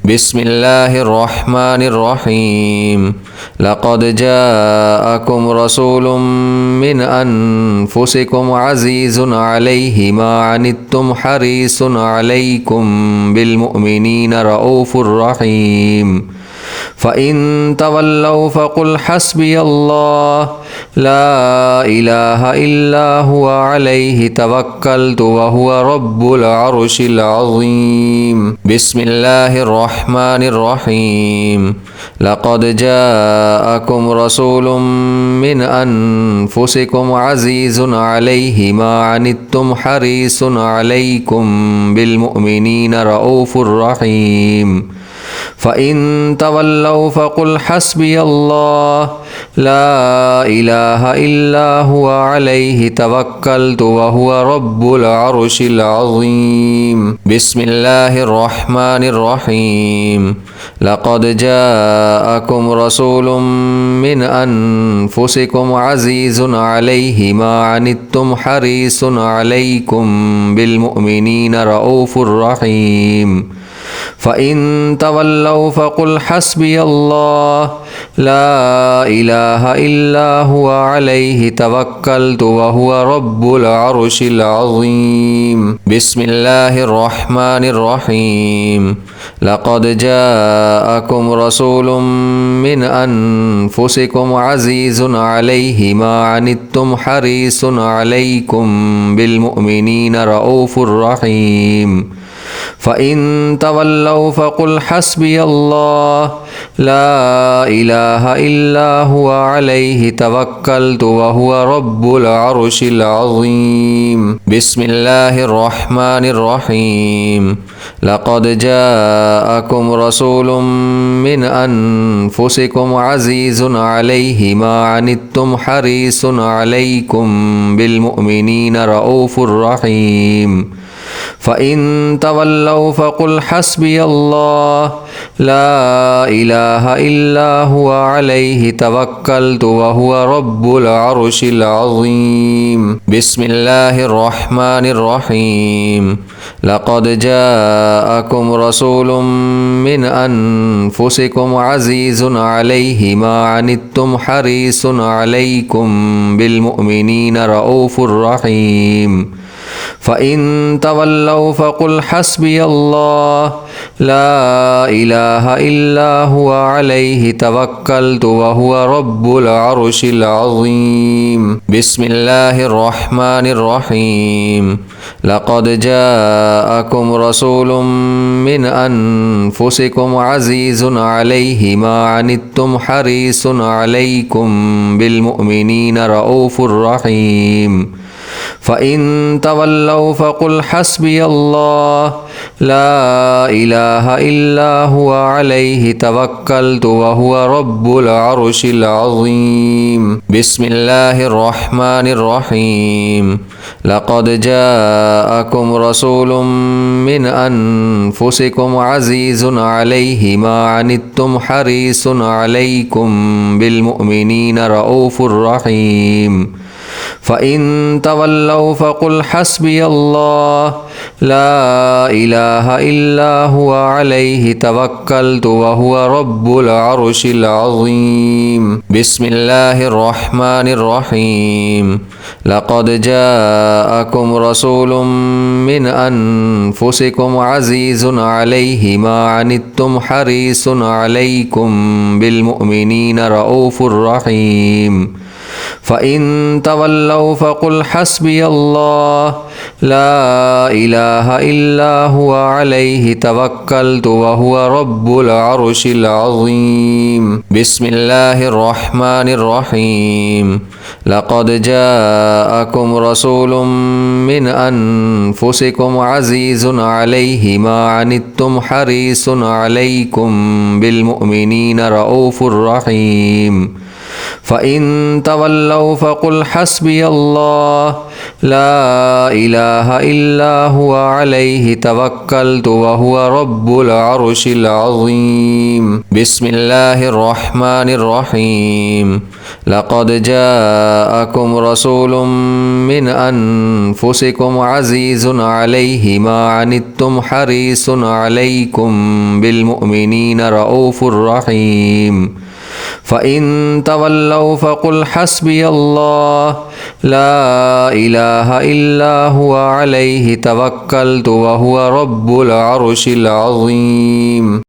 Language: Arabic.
بسم الله الرحمن الرحيم لقد جاءكم رسول من أنفسكم عزيز عليه ما عنتم حريص عليكم بالمؤمنين رؤوف رحيم فإن تولوا فقل حسبي الله لا إله إلا هو عليه توكلت وهو رب العرش العظيم بسم الله الرحمن الرحيم لقد جاءكم رسول من أنفسكم عزيز عليه ما عنتم حريص عليكم بالمؤمنين رؤوف رحيم فإن تولوا فقل حسبي الله لا إله إلا هو عليه توكلت وهو رب العرش العظيم بسم الله الرحمن الرحيم لقد جاءكم رسول من أنفسكم عزيز عليه ما عنتم حريص عليكم بالمؤمنين رؤوف رحيم فإن تولوا فقل حسبي الله لا إله إلا هو عليه توكلت وهو رب العرش العظيم بسم الله الرحمن الرحيم لقد جاءكم رسول من أنفسكم عزيز عليه ما عنتم حريص عليكم بالمؤمنين رؤوف رحيم فإن تولوا فقل حسبي الله لا إله إلا هو عليه توكلت وهو رب العرش العظيم بسم الله الرحمن الرحيم لقد جاءكم رسول من أنفسكم عزيز عليه ما عنتم حريص عليكم بالمؤمنين رؤوف رحيم فإن تولوا فقل حسبي الله لا إله إلا هو عليه توكلت وهو رب العرش العظيم بسم الله الرحمن الرحيم لقد جاءكم رسول من أنفسكم عزيز عليه ما عنتم حريص عليكم بالمؤمنين رؤوف رحيم فإن تولوا فقل حسبي الله لا إله إلا هو عليه توكلت وهو رب العرش العظيم بسم الله الرحمن الرحيم لقد جاءكم رسول من أنفسكم عزيز عليه ما عنتم حريص عليكم بالمؤمنين رؤوف رحيم فإن تولوا فقل حسبي الله لا إله إلا هو عليه توكلت وهو رب العرش العظيم بسم الله الرحمن الرحيم لقد جاءكم رسول من أنفسكم عزيز عليه ما عنتم حريص عليكم بالمؤمنين رؤوف رحيم فإن تولوا فقل حسبي الله لا إله إلا هو عليه توكلت وهو رب العرش العظيم بسم الله الرحمن الرحيم لقد جاءكم رسول من أنفسكم عزيز عليه ما عنتم حريص عليكم بالمؤمنين رؤوف رحيم فإن تولوا فقل حسبي الله لا إله إلا هو عليه توكلت وهو رب العرش العظيم بسم الله الرحمن الرحيم لقد جاءكم رسول من أنفسكم عزيز عليه ما عنتم حريص عليكم بالمؤمنين رؤوف رحيم فإن تولوا فقل حسبي الله لا إله إلا هو عليه توكلت وهو رب العرش العظيم بسم الله الرحمن الرحيم لقد جاءكم رسول من أنفسكم عزيز عليه ما عنتم حريص عليكم بالمؤمنين رؤوف رحيم فإن تولوا فقل حسبي الله لا إله إلا هو عليه توكلت وهو رب العرش العظيم